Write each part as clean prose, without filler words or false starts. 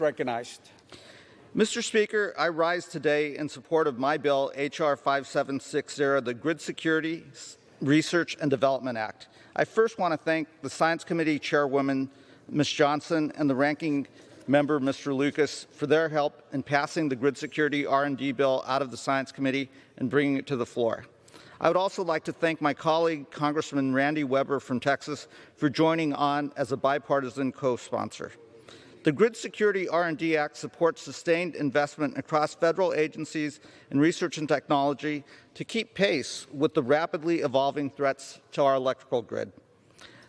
Recognized. Mr. Speaker, I rise today in support of my bill, H.R. 5760, the Grid Security, Research and Development Act. I first want to thank the Science Committee Chairwoman, Ms. Johnson, and the Ranking Member, Mr. Lucas, for their help in passing the Grid Security R&D bill out of the Science Committee and bringing it to the floor. I would also like to thank my colleague, Congressman Randy Weber from Texas, for joining on as a bipartisan co-sponsor. The Grid Security R&D Act supports sustained investment across federal agencies in research and technology to keep pace with the rapidly evolving threats to our electrical grid.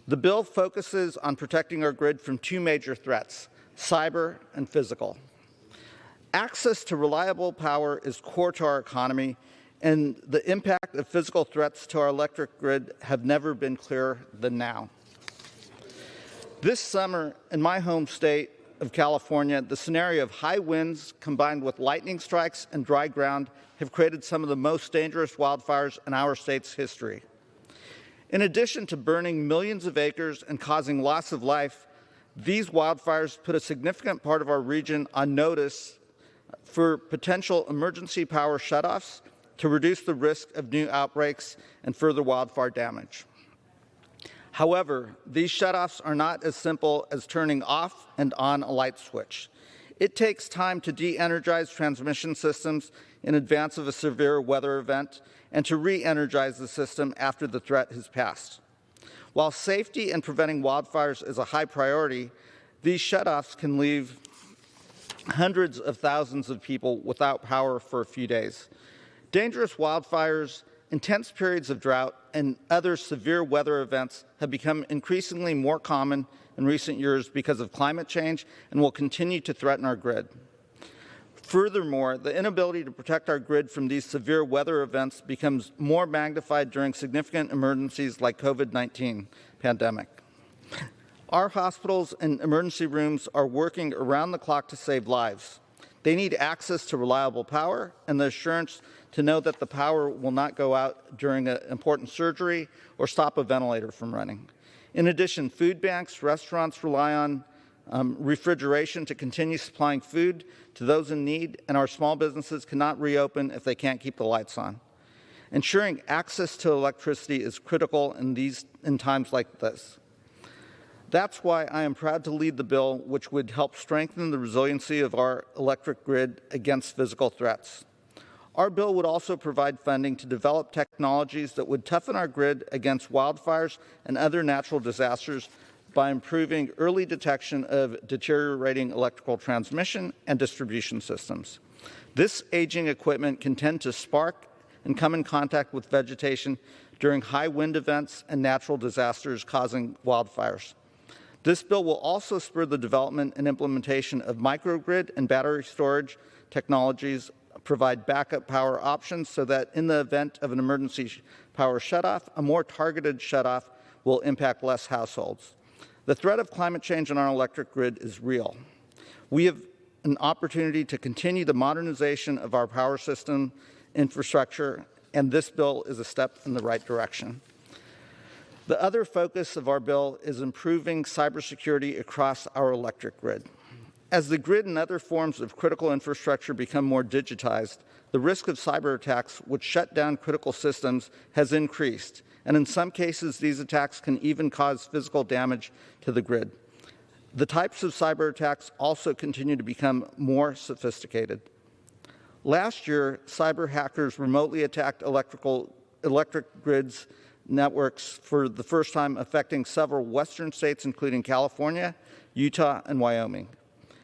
The bill focuses on protecting our grid from two major threats, cyber and physical. Access to reliable power is core to our economy, and the impact of physical threats to our electric grid have never been clearer than now. This summer, in my home state of California, the scenario of high winds combined with lightning strikes and dry ground have created some of the most dangerous wildfires in our state's history. In addition to burning millions of acres and causing loss of life, these wildfires put a significant part of our region on notice for potential emergency power shutoffs to reduce the risk of new outbreaks and further wildfire damage. However, these shutoffs are not as simple as turning off and on a light switch. It takes time to de-energize transmission systems in advance of a severe weather event and to re-energize the system after the threat has passed. While safety and preventing wildfires is a high priority, these shutoffs can leave hundreds of thousands of people without power for a few days. Dangerous wildfires, intense periods of drought, and other severe weather events have become increasingly more common in recent years because of climate change and will continue to threaten our grid. Furthermore, the inability to protect our grid from these severe weather events becomes more magnified during significant emergencies like COVID-19 pandemic. Our hospitals and emergency rooms are working around the clock to save lives. They need access to reliable power and the assurance to know that the power will not go out during an important surgery or stop a ventilator from running. In addition, food banks, restaurants rely on refrigeration to continue supplying food to those in need, and our small businesses cannot reopen if they can't keep the lights on. Ensuring access to electricity is critical in times like this. That's why I am proud to lead the bill, which would help strengthen the resiliency of our electric grid against physical threats. Our bill would also provide funding to develop technologies that would toughen our grid against wildfires and other natural disasters by improving early detection of deteriorating electrical transmission and distribution systems. This aging equipment can tend to spark and come in contact with vegetation during high wind events and natural disasters causing wildfires. This bill will also spur the development and implementation of microgrid and battery storage technologies, provide backup power options so that in the event of an emergency power shutoff, a more targeted shutoff will impact less households. The threat of climate change on our electric grid is real. We have an opportunity to continue the modernization of our power system infrastructure, and this bill is a step in the right direction. The other focus of our bill is improving cybersecurity across our electric grid. As the grid and other forms of critical infrastructure become more digitized, the risk of cyber attacks which shut down critical systems has increased, and in some cases these attacks can even cause physical damage to the grid. The types of cyber attacks also continue to become more sophisticated. Last year, cyber hackers remotely attacked electric grids networks for the first time, affecting several western states including California, Utah, and Wyoming.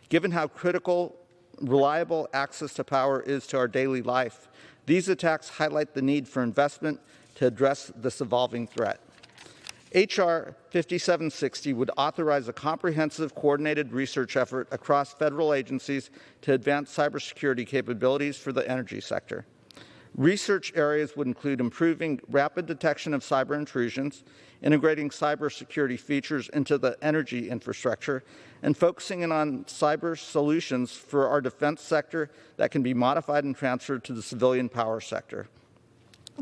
Given how critical reliable access to power is to our daily life, these attacks highlight the need for investment to address this evolving threat. H.R. 5760 would authorize a comprehensive, coordinated research effort across federal agencies to advance cybersecurity capabilities for the energy sector. Research areas would include improving rapid detection of cyber intrusions, integrating cybersecurity features into the energy infrastructure, and focusing in on cyber solutions for our defense sector that can be modified and transferred to the civilian power sector.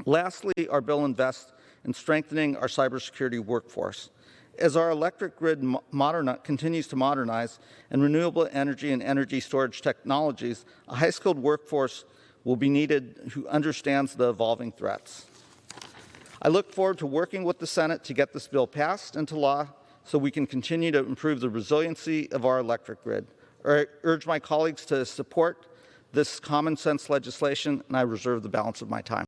Lastly, our bill invests in strengthening our cybersecurity workforce. As our electric grid continues to modernize and renewable energy and energy storage technologies, a high-skilled workforce will be needed who understands the evolving threats. I look forward to working with the Senate to get this bill passed into law so we can continue to improve the resiliency of our electric grid. I urge my colleagues to support this common sense legislation, and I reserve the balance of my time.